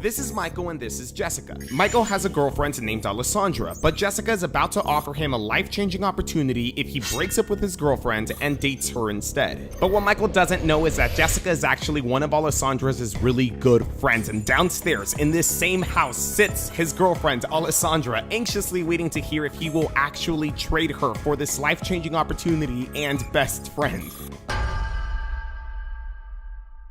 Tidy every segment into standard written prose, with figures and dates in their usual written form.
This is Michael and this is Jessica. Michael has a girlfriend named Alessandra, but Jessica is about to offer him a life-changing opportunity if he breaks up with his girlfriend and dates her instead. But what Michael doesn't know is that Jessica is actually one of Alessandra's really good friends, and downstairs in this same house sits his girlfriend Alessandra, anxiously waiting to hear if he will actually trade her for this life-changing opportunity and best friend.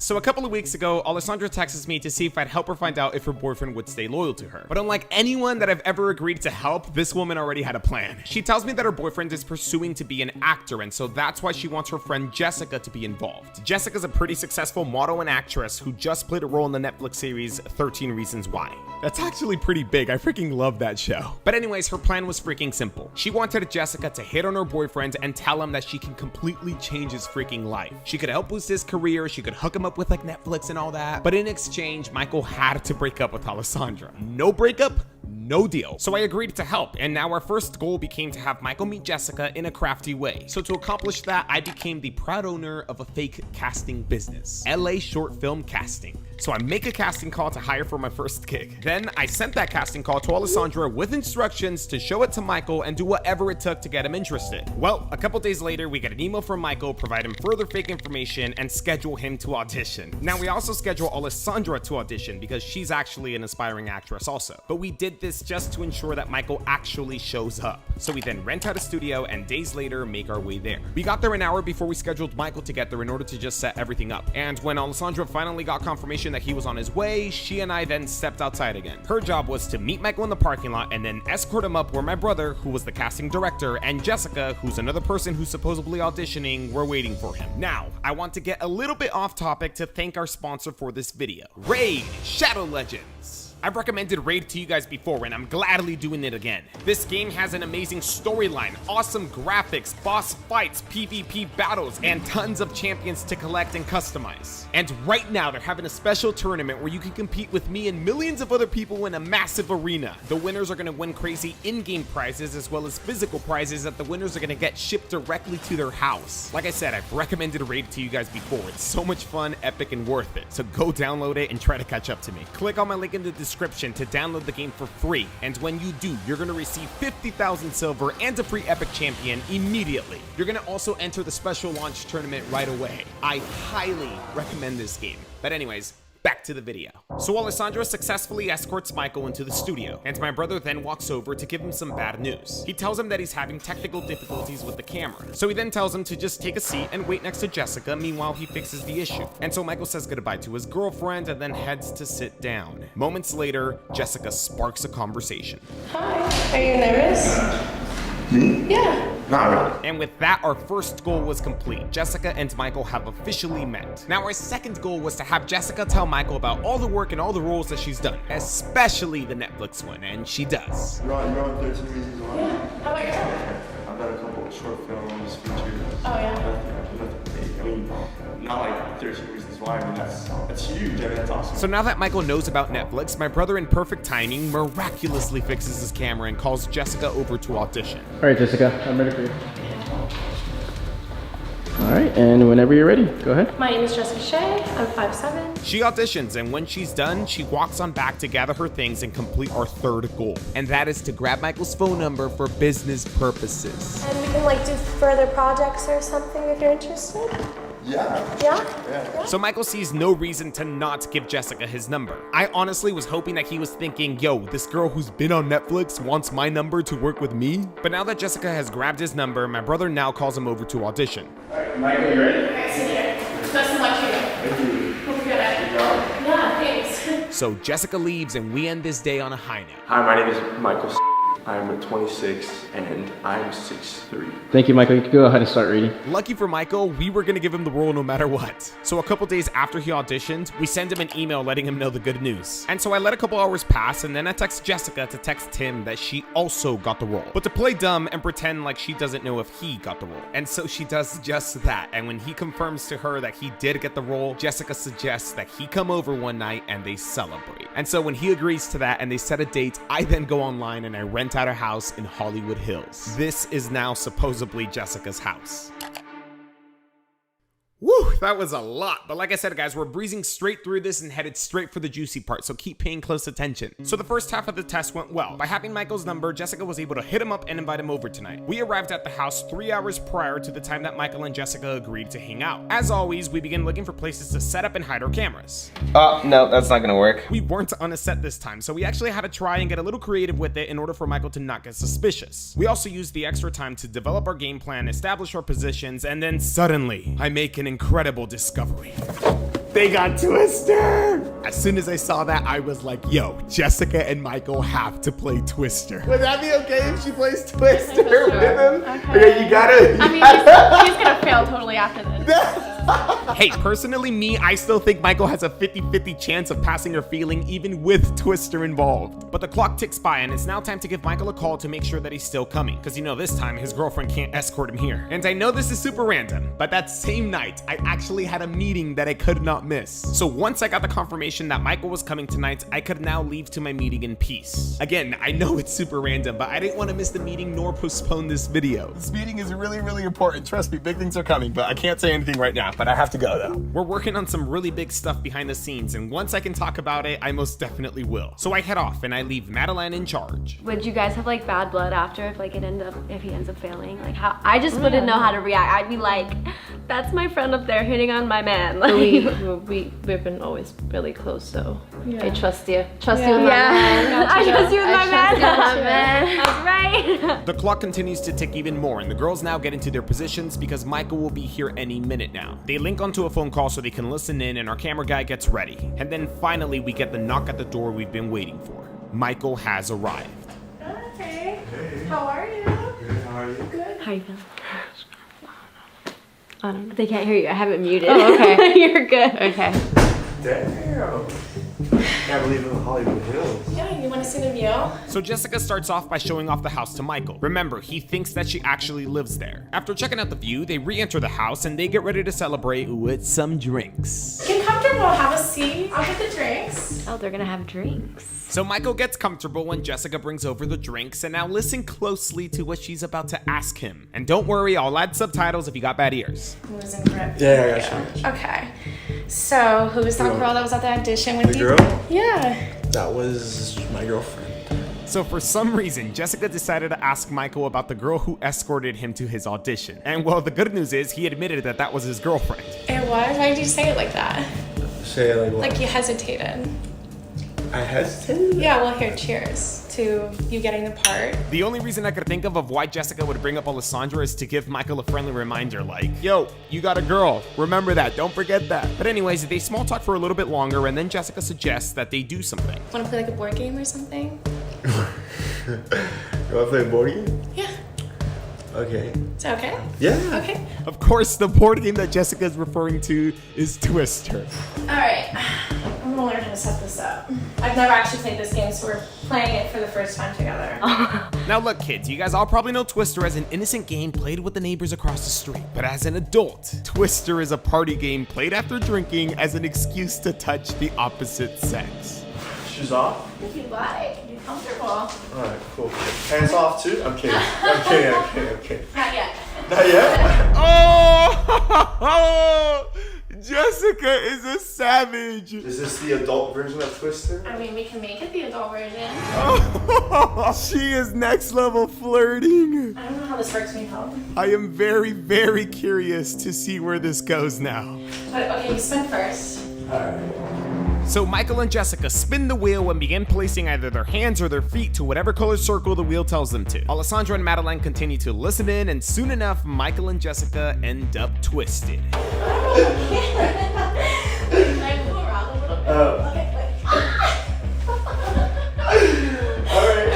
So a couple of weeks ago, Alessandra texts me to see if I'd help her find out if her boyfriend would stay loyal to her. But unlike anyone that I've ever agreed to help, this woman already had a plan. She tells me that her boyfriend is pursuing to be an actor, and so that's why she wants her friend Jessica to be involved. Jessica's a pretty successful model and actress who just played a role in the Netflix series 13 Reasons Why. That's actually pretty big. I freaking love that show. But anyways, her plan was freaking simple. She wanted Jessica to hit on her boyfriend and tell him that she can completely change his freaking life. She could help boost his career, she could hook him up with like Netflix and all that. But in exchange, Michael had to break up with Alessandra. No breakup, no deal. So I agreed to help, and now our first goal became to have Michael meet Jessica in a crafty way. So to accomplish that, I became the proud owner of a fake casting business, LA Short Film Casting. So I make a casting call to hire for my first gig. Then I sent that casting call to Alessandra with instructions to show it to Michael and do whatever it took to get him interested. Well, a couple days later, we get an email from Michael providing further fake information and schedule him to audition. Now we also schedule Alessandra to audition because she's actually an aspiring actress also. But we did this just to ensure that Michael actually shows up. So we then rent out a studio and days later make our way there. We got there an hour before we scheduled Michael to get there in order to just set everything up. And when Alessandra finally got confirmation that he was on his way, she and I then stepped outside again. Her job was to meet Michael in the parking lot and then escort him up where my brother, who was the casting director, and Jessica, who's another person who's supposedly auditioning, were waiting for him. Now, I want to get a little bit off topic to thank our sponsor for this video, Raid Shadow Legends. I've recommended Raid to you guys before, and I'm gladly doing it again. This game has an amazing storyline, awesome graphics, boss fights, PvP battles, and tons of champions to collect and customize. And right now, they're having a special tournament where you can compete with me and millions of other people in a massive arena. The winners are going to win crazy in-game prizes as well as physical prizes that the winners are going to get shipped directly to their house. Like I said, I've recommended Raid to you guys before. It's so much fun, epic, and worth it. So go download it and try to catch up to me. Click on my link in the description to download the game for free, and when you do, you're gonna receive 50,000 silver and a free epic champion immediately. You're gonna also enter the special launch tournament right away. I highly recommend this game. But anyways, back to the video. So Alessandra successfully escorts Michael into the studio, and my brother then walks over to give him some bad news. He tells him that he's having technical difficulties with the camera. So he then tells him to just take a seat and wait next to Jessica, meanwhile he fixes the issue. And so Michael says goodbye to his girlfriend and then heads to sit down. Moments later, Jessica sparks a conversation. Hi, are you nervous? Me? Yeah. Not really. And with that, our first goal was complete. Jessica and Michael have officially met. Now, our second goal was to have Jessica tell Michael about all the work and all the roles that she's done, especially the Netflix one, and she does. You're on 13 Reasons Why? Yeah. How about yourself? I've done a couple of short films, features. Oh, yeah? Nothing big. I mean, not like 13 Reasons Why. I mean, that's huge. I mean, that's awesome. So now that Michael knows about Netflix, my brother in perfect timing miraculously fixes his camera and calls Jessica over to audition. All right, Jessica, I'm ready for you. All right, and whenever you're ready, go ahead. My name is Jessica Shea. I'm 5'7". She auditions, and when she's done, she walks on back to gather her things and complete our third goal. And that is to grab Michael's phone number for business purposes. And we can like do further projects or something if you're interested. Yeah. Yeah? So Michael sees no reason to not give Jessica his number. I honestly was hoping that he was thinking, yo, this girl who's been on Netflix wants my number to work with me. But now that Jessica has grabbed his number, my brother now calls him over to audition. All right, Michael, you ready? Best of luck to you. Thank you. Hope you're good at it. Yeah, thanks. So Jessica leaves and we end this day on a high note. Hi, my name is Michael. I'm 26 and I'm 6'3". Thank you, Michael. You can go ahead and start reading. Lucky for Michael, we were gonna give him the role no matter what. So a couple days after he auditioned, we send him an email letting him know the good news. And so I let a couple hours pass, and then I text Jessica to text him that she also got the role, but to play dumb and pretend like she doesn't know if he got the role. And so she does just that, and when he confirms to her that he did get the role, Jessica suggests that he come over one night and they celebrate. And so when he agrees to that and they set a date, I then go online and I rent out a house in Hollywood Hills. This is now supposedly Jessica's house. Woo, that was a lot. But like I said, guys, we're breezing straight through this and headed straight for the juicy part, so keep paying close attention. So the first half of the test went well. By having Michael's number, Jessica was able to hit him up and invite him over tonight. We arrived at the house 3 hours prior to the time that Michael and Jessica agreed to hang out. As always, we begin looking for places to set up and hide our cameras. No, that's not gonna work. We weren't on a set this time, so we actually had to try and get a little creative with it in order for Michael to not get suspicious. We also used the extra time to develop our game plan, establish our positions, and then suddenly, I make an incredible discovery. They got Twister! As soon as I saw that, I was like, yo, Jessica and Michael have to play Twister. Would that be okay if she plays Twister with him? Okay, you gotta. I mean, he's gonna fail totally after this. Hey, personally, I still think Michael has a 50-50 chance of passing or failing even with Twister involved. But the clock ticks by and it's now time to give Michael a call to make sure that he's still coming. Because you know, this time his girlfriend can't escort him here. And I know this is super random, but that same night, I actually had a meeting that I could not miss. So once I got the confirmation that Michael was coming tonight, I could now leave to my meeting in peace. Again, I know it's super random, but I didn't want to miss the meeting nor postpone this video. This meeting is really, really important. Trust me, big things are coming, but I can't say anything right now, but I have to go though. We're working on some really big stuff behind the scenes, and once I can talk about it, I most definitely will. So I head off and I leave Madeline in charge. Would you guys have like bad blood after if he ends up failing? Like how I just wouldn't know how to react. I'd be like, that's my friend up there hitting on my man. Like, we've been always really close, so I trust you. Trust you you with with my man. I trust you with my man. man. That's right. The clock continues to tick even more, and the girls now get into their positions because Michael will be here any minute now. They link onto a phone call so they can listen in, and our camera guy gets ready. And then finally, we get the knock at the door we've been waiting for. Michael has arrived. Hey. How are you? Good, how are you? Good. How you feeling? I don't know. They can't hear you. I have it muted. Oh, okay. You're good. Okay. Damn. Can't believe it was Hollywood Hills. Yeah, you want to see the view? So Jessica starts off by showing off the house to Michael. Remember, he thinks that she actually lives there. After checking out the view, they re-enter the house and they get ready to celebrate with some drinks. Get comfortable, have a seat. I'll get the drinks. Oh, they're gonna have drinks. So Michael gets comfortable when Jessica brings over the drinks, and now listen closely to what she's about to ask him. And don't worry, I'll add subtitles if you got bad ears. Who was in grip? Yeah, I got you. Okay. So, who was that girl that was at the audition with The you? girl? Yeah. That was my girlfriend. So for some reason, Jessica decided to ask Michael about the girl who escorted him to his audition. And well, the good news is he admitted that that was his girlfriend. It was? Why did you say it like that? Say it like what? Like you hesitated. I hesitated? Yeah, well here, cheers to you getting the part. The only reason I could think of why Jessica would bring up Alessandra is to give Michael a friendly reminder like, yo, you got a girl. Remember that. Don't forget that. But anyways, they small talk for a little bit longer, and then Jessica suggests that they do something. Want to play like a board game or something? You wanna play a board game? Yeah. Okay. Is that okay? Yeah. Okay. Of course, the board game that Jessica is referring to is Twister. Alright. I'm gonna learn how to set this up. I've never actually played this game, so we're playing it for the first time together. Now look, kids, you guys all probably know Twister as an innocent game played with the neighbors across the street. But as an adult, Twister is a party game played after drinking as an excuse to touch the opposite sex. Shoes off? If you like, you're comfortable. Alright, cool. Hands off too? I'm kidding. I'm kidding, I'm kidding, I'm kidding. Not yet. Not yet? Oh! Jessica is a savage. Is this the adult version of Twister? I mean, we can make it the adult version. She is next level flirting. I don't know how this works, need help. I am very, very curious to see where this goes now. But, okay, you spin first. Alright. So Michael and Jessica spin the wheel and begin placing either their hands or their feet to whatever color circle the wheel tells them to. Alessandra and Madeline continue to listen in, and soon enough, Michael and Jessica end up twisted. Can I move around a little bit? Okay, wait. Alright.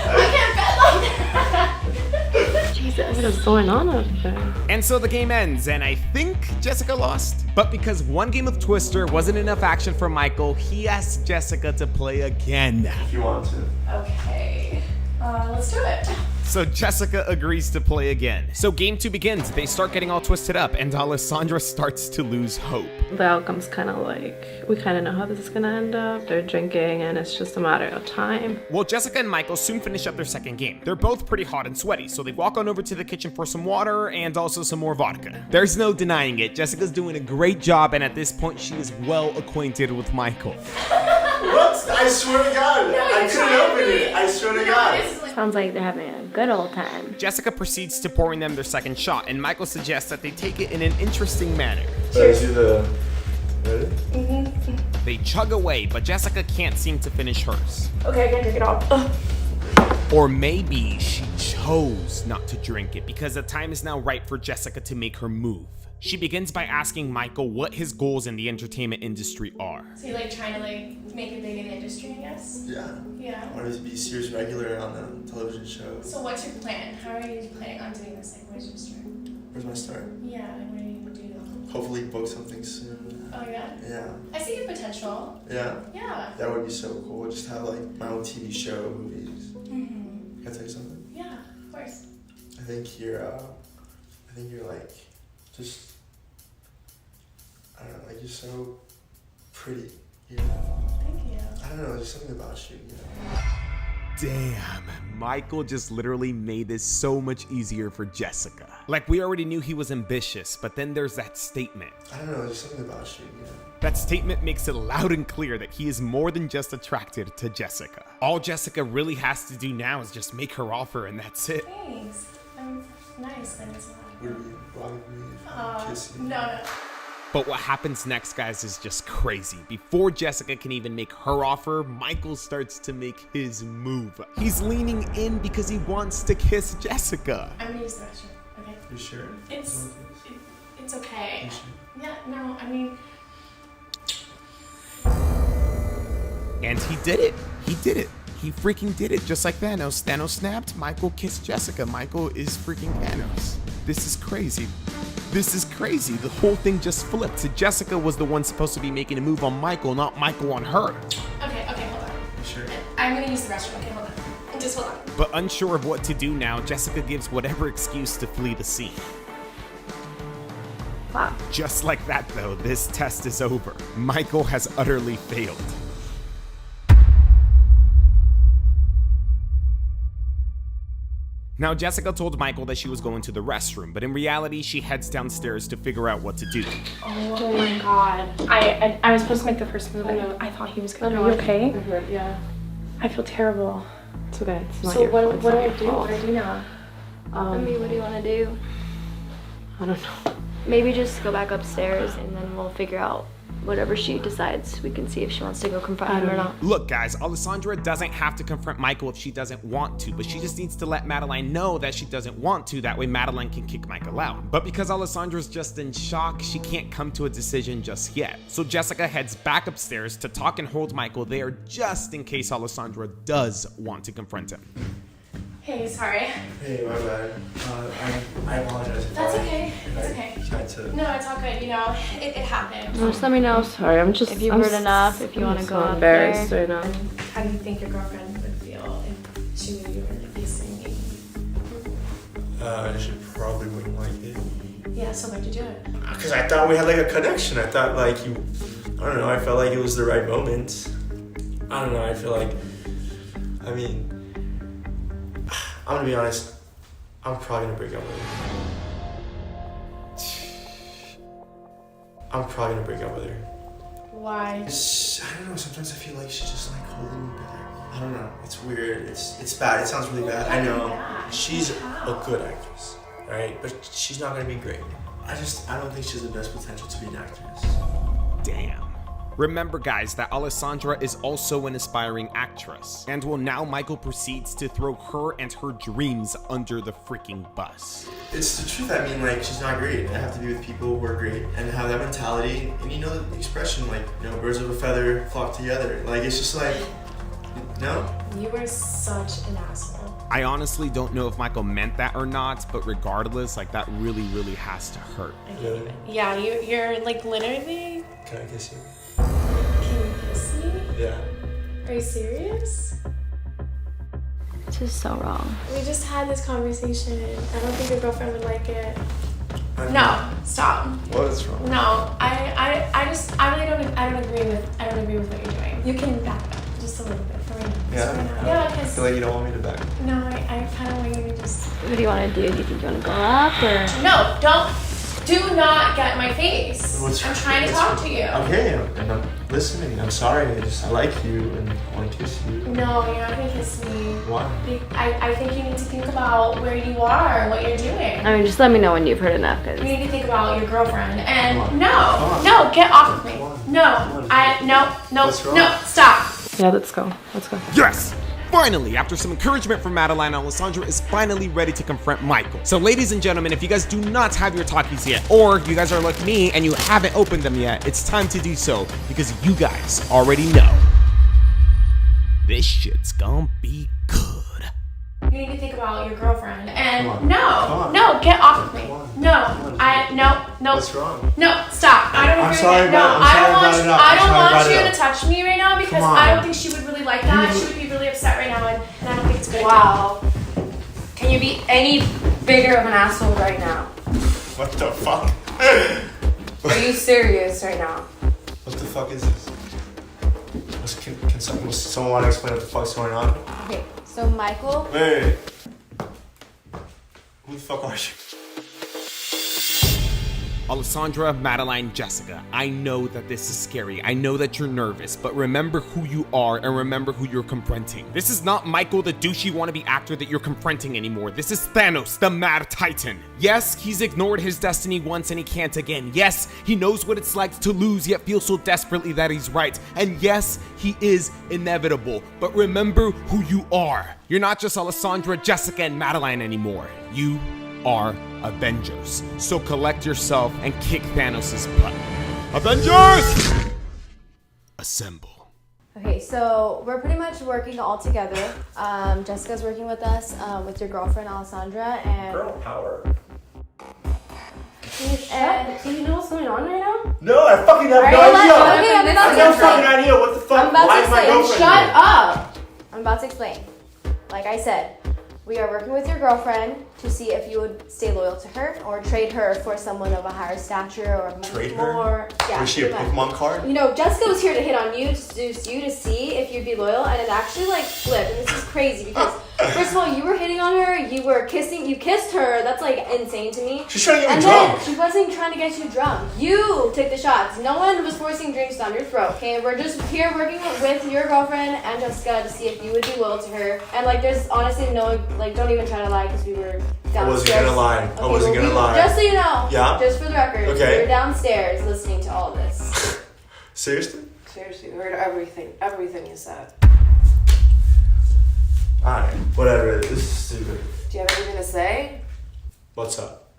I can't bend like that. Jesus, what is going on over there? And so the game ends, and I think Jessica lost. But because one game of Twister wasn't enough action for Michael, he asked Jessica to play again. If you want to. Okay. Let's do it. So Jessica agrees to play again. So game 2 begins. They start getting all twisted up and Alessandra starts to lose hope. The outcome's kind of like, we kind of know how this is gonna end up. They're drinking and it's just a matter of time. Well, Jessica and Michael soon finish up their second game. They're both pretty hot and sweaty, so they walk on over to the kitchen for some water and also some more vodka. There's no denying it. Jessica's doing a great job, and at this point, she is well acquainted with Michael. What? I swear to God. I couldn't open it. I swear to God. Sounds like they're having a good old time. Jessica proceeds to pouring them their second shot, and Michael suggests that they take it in an interesting manner. Cheers. Ready? They chug away, but Jessica can't seem to finish hers. Okay, I can drink it all. Or maybe she chose not to drink it because the time is now right for Jessica to make her move. She begins by asking Michael what his goals in the entertainment industry are. So you're like trying to like make it big in the industry, I guess? Yeah. Yeah. I wanted to be series regular on a television show. So what's your plan? How are you planning on doing this? Like, where's your start? Where's my start? Yeah, like what are you gonna do? Hopefully book something soon. Oh yeah? Yeah. I see your potential. Yeah. Yeah. That would be so cool. Just have like my own TV show, movies. Mm-hmm. Can I tell you something? Yeah, of course. I think you're like, just, I don't know, like you're so pretty, you know? Thank you. I don't know, there's something about you, you know? Damn, Michael just literally made this so much easier for Jessica. Like, we already knew he was ambitious, but then there's that statement. I don't know, there's something about you, you know? That statement makes it loud and clear that he is more than just attracted to Jessica. All Jessica really has to do now is just make her offer, and that's it. Thanks. I'm nice. That means a lot. Would it be wrong with me if I kiss you? No. But what happens next, guys, is just crazy. Before Jessica can even make her offer, Michael starts to make his move. He's leaning in because he wants to kiss Jessica. I'm gonna use the restroom, okay? You sure? It's okay. You sure? Yeah, no, I mean... And he did it. He did it. He freaking did it. Just like Thanos. Thanos snapped. Michael kissed Jessica. Michael is freaking Thanos. This is crazy. This is crazy. The whole thing just flipped. So Jessica was the one supposed to be making a move on Michael, not Michael on her. Okay, hold on. You sure? I'm gonna use the restroom, okay, hold on. Just hold on. But unsure of what to do now, Jessica gives whatever excuse to flee the scene. Wow. Just like that, though, this test is over. Michael has utterly failed. Now, Jessica told Michael that she was going to the restroom, but in reality, she heads downstairs to figure out what to do. Oh my god. I was supposed to make the first move, and I thought he was gonna. Are you okay? Yeah. I feel terrible. It's okay. It's not So your fault. what It's do not I your do? fault. What do I do now? I mean, what do you want to do? I don't know. Maybe just go back upstairs and then we'll figure out whatever she decides. We can see if she wants to go confront him or not. Look, guys, Alessandra doesn't have to confront Michael if she doesn't want to, but she just needs to let Madeline know that she doesn't want to. That way Madeline can kick Michael out. But because Alessandra's just in shock, she can't come to a decision just yet. So Jessica heads back upstairs to talk and hold Michael there just in case Alessandra does want to confront him. Hey, sorry. Hey, my bad. I apologize. That's okay. It's okay. Tried to... No, it's all good. You know, it happened. Just let me know. Sorry, I'm just. If you've I'm heard enough, if you want to so go up embarrassed there. right now. How do you think your girlfriend would feel if she knew you were kissing me? She probably wouldn't like it. Yeah, so why'd you do it? Because I thought we had like a connection. I thought like you... I don't know, I felt like it was the right moment. I don't know, I feel like... I mean... I'm gonna be honest. I'm probably gonna break up with her. I'm probably gonna break up with her. Why? I don't know, sometimes I feel like she's just like holding me back. I don't know, it's weird, it's bad, it sounds really bad, I know. She's a good actress, right? But she's not gonna be great. I don't think she has the best potential to be an actress. Damn. Remember, guys, that Alessandra is also an aspiring actress. And well, now Michael proceeds to throw her and her dreams under the freaking bus. It's the truth. I mean, like, she's not great. I have to be with people who are great and have that mentality. And you know the expression, like, you know, birds of a feather flock together. Like, it's just like, no? You were such an asshole. I honestly don't know if Michael meant that or not, but regardless, like, that really, really has to hurt. I can't even. Yeah, you're like literally. Can I kiss you? Can you kiss me? Yeah. Are you serious? This is so wrong. We just had this conversation. I don't think your girlfriend would like it. No, stop. What is wrong? No, I don't agree with what you're doing. You can back up just a little bit for me. Yeah? Yeah, I because feel like you don't want me to back. no, I kind of want you to just. What do you want to do? Do you think you want to go up or? No, do not get in my face. I'm trying to talk to you. Okay, and I'm listening. I'm sorry. I like you and I want to kiss you. No, you're not gonna kiss me. Why? I think you need to think about where you are, what you're doing. I mean, just let me know when you've heard enough, cause. You need to think about your girlfriend. And Come on. no, get off of me. Come on. No, What's wrong? no, stop. Yeah, let's go. Let's go. Yes! Finally, after some encouragement from Madeline, Alessandra is finally ready to confront Michael. So ladies and gentlemen, if you guys do not have your talkies yet, or you guys are like me and you haven't opened them yet, it's time to do so, because you guys already know. This shit's gonna be good. You need to think about your girlfriend. And Come on. no, get off of me. Come on. No. What's wrong? No, stop. I don't I'm agree sorry with it. No, about it. I'm I sorry don't about want it. you. I'm I don't sorry want about you it. to touch me right now because Come on. I don't think she would really like that. She would be really upset right now, and I don't think it's good. Wow. Can you be any bigger of an asshole right now? What the fuck? Are you serious right now? What the fuck is this? Can someone want to explain what the fuck's going on? Okay, so Michael. Wait. Who the fuck are you? Alessandra, Madeline, Jessica, I know that this is scary. I know that you're nervous, but remember who you are and remember who you're confronting. This is not Michael, the douchey wannabe actor that you're confronting anymore. This is Thanos, the Mad Titan. Yes, he's ignored his destiny once and he can't again. Yes, he knows what it's like to lose yet feel so desperately that he's right. And yes, he is inevitable. But remember who you are. You're not just Alessandra, Jessica, and Madeline anymore. You are Avengers. So collect yourself and kick Thanos' butt. Avengers! Assemble. Okay, so we're pretty much working all together. Jessica's working with us, with your girlfriend Alessandra, and Girl power. Do you know what's going on right now? No, I fucking have no Okay, idea. I'm I about have to no explain. fucking idea. What the fuck? I'm about Why to is my explain. girlfriend Shut here? up! I'm about to explain. Like I said, we are working with your girlfriend to see if you would stay loyal to her or trade her for someone of a higher stature or Trade her? more. Yeah, Was she a pretty much. Pokemon card? You know, Jessica was here to hit on you, to seduce you, to see if you'd be loyal, and it actually like flipped. And this is crazy because first of all, you were hitting on her, you kissed her. That's like insane to me. She's trying to get me And drunk. then she wasn't trying to get you drunk. You took the shots. No one was forcing drinks down your throat. Okay, we're just here working with your girlfriend and Jessica to see if you would be loyal to her. And like, there's honestly no like, don't even try to lie because we were downstairs. I wasn't gonna lie. I wasn't gonna lie. Just so you know. Yeah? Just for the record. Okay. We were downstairs listening to all this. Seriously? Seriously, we heard everything you said. Alright, whatever. This is stupid. Do you have anything to say? What's up?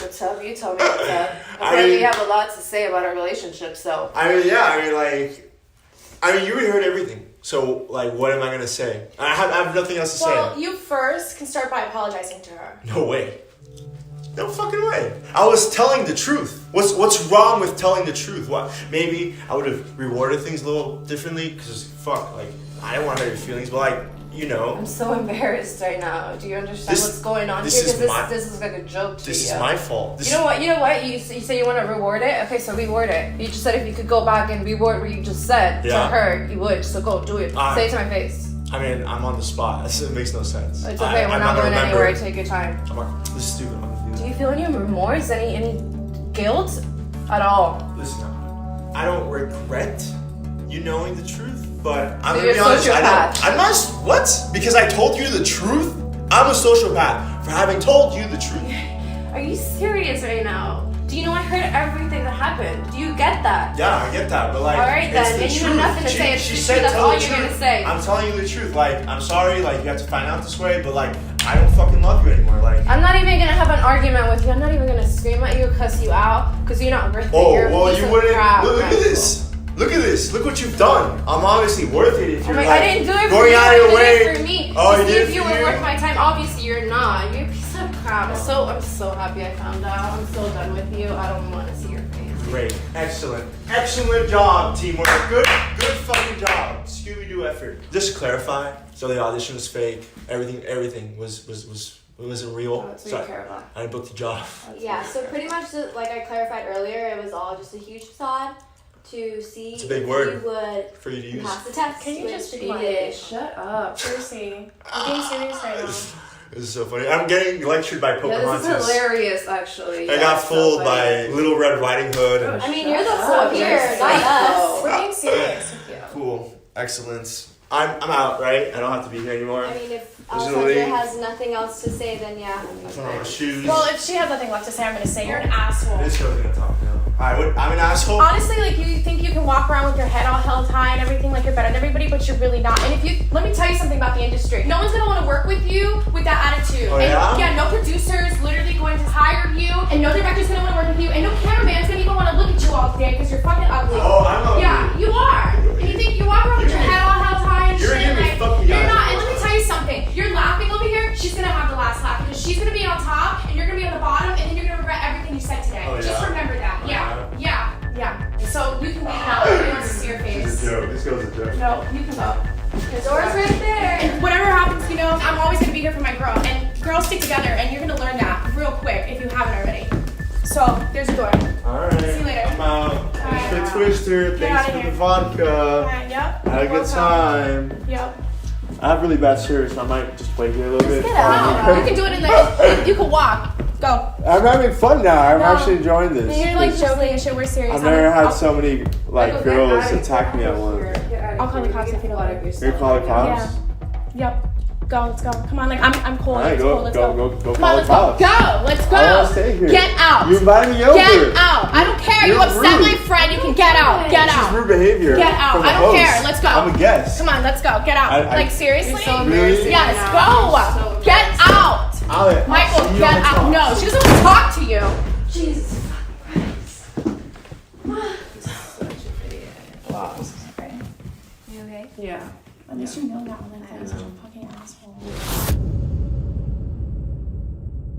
What's up? You tell me what's up. I Apparently mean- you have a lot to say about our relationship, so. I mean, you already heard everything. So, like, what am I gonna say? I have nothing else to Well, say. you first can start by apologizing to her. No way. No fucking way. I was telling the truth. What's wrong with telling the truth? What? Maybe I would have rewarded things a little differently, because fuck, like, I didn't want to hurt your feelings, but like, you know. I'm so embarrassed right now. Do you understand This- what's going on this here? is Because my- this is like a joke to This you. is my fault. You know what? You say you want to reward it? Okay, so reward it. You just said if you could go back and reward what you just said to Yeah. her, you would. So go, do it. Say it to my face. I mean, I'm on the spot. It makes no sense. It's okay, we're not going anywhere. Take your time. This is stupid. I'm not gonna do Do that. you feel any remorse, any guilt at all? Listen, I don't regret you knowing the truth, but I'm So gonna you're be a honest. sociopath. I'm not. What? Because I told you the truth? I'm a sociopath for having told you the truth. Are you serious right now? Do you know I heard everything that happened? Do you get that? Yeah, I get that, but like, All right, it's then, the and you truth. have nothing to say. It's She the said, truth. That's tell all the you're truth. gonna say. I'm telling you the truth. Like, I'm sorry. Like, you have to find out this way, but like, I don't fucking love you anymore. Like, I'm not even gonna have an argument with you. I'm not even gonna scream at you, cuss you out, because you're not worth it. oh, You're a well, piece you of wouldn't. crap, Look at Michael. this. Look at this. Look what you've done. I'm obviously worth it if you're I like didn't do it for going you. out I of your did way. it for me. Oh, to you see did if it you for were you? worth my time. Obviously, you're not. You're a piece of crap. I'm so happy I found out. I'm so done with you. I don't want to see your face. Great. Excellent. Excellent job, teamwork. Good fucking job. Excuse Scooby-Doo effort. Just to clarify, so the audition was fake. Everything wasn't real. Oh, so you care about. I booked the job. Yeah, so pretty much, like I clarified earlier, it was all just a huge facade to see It's a big if word you would for you to use. pass the test. Can you which just be you quiet? did. Shut up. Seriously. I'm being serious right now. This is so funny. I'm getting lectured by Yeah, Pocahontas. this is hilarious, actually. I Yeah, got it's so fooled funny. by Little Red Riding Hood. And I mean, you're the Shut fool up, here, you're not us. psycho. We're being serious with you. cool, excellence. I'm out, right? I don't have to be here anymore. I mean, if There's no Alessandra league. has nothing else to say, then yeah. I put on my shoes. Well, if she has nothing left to say, I'm gonna say you're an asshole. This girl's gonna talk now. Alright, I'm an asshole. Honestly, like you think you can walk around with your head all held high and everything like you're better than everybody, but you're really not. And if you, let me tell you something about the industry. No one's gonna want to work with you with that attitude. Oh, and yeah? no producer's literally going to hire you, and no director's gonna want to work with you, and no cameraman's gonna even want to look at you all day because you're fucking ugly. Oh, I'm ugly. Yeah, you are. And you think you walk around with your head all held high and You're shit gonna be like fucking you're young. not. And let me tell you something. You're laughing over here. She's gonna have the last laugh because she's gonna be on top and you're gonna be on the bottom, and then you're gonna regret everything you said today. Oh, yeah? Just remember that. Yeah. So you can leave now. Nobody wants to see your face. This is a joke. This girl's a joke. No, you can go. The door's right there. And whatever happens, I'm always gonna be here for my girl. And girls stick together, and you're gonna learn that real quick if you haven't already. So there's a door. Alright. See you later. I'm out. Thanks Bye. for the twister. Get Thanks outta for here. the vodka. Fine, yep. Had a good Welcome. time. Yep. I have really bad service, so I might just wait here a little bit. get out. You can do it in the. You can walk. Go. I'm having fun now. I'm No. actually enjoying this. You're like joking and shit. We're serious. I've never had I'll- so many like girls attack me at once. I'll call the cops if you don't like it. You're calling cops? Yeah. Yep. Go. Let's go. Come on. Like I'm cold. Alright, It's go, cold. Let's go, go. go, go Come call on. the Let's go. cops. Go. Let's go. I wanna stay here. Get out. You invited me over. Get out. I don't care. You You're upset rude. my friend. You can get out. Get This is out. rude behavior. Get out. from the I don't host. care. Let's go. I'm a guest. Come on. Let's go. Get out. I- Like seriously? You're so Really? embarrassing Yes. right Go. now. So Get out. I'll Michael, see you get on the out. top. No, she doesn't want to talk to you. Jesus. Wow. You okay? Yeah. At least you know that one. That is such a fucking asshole.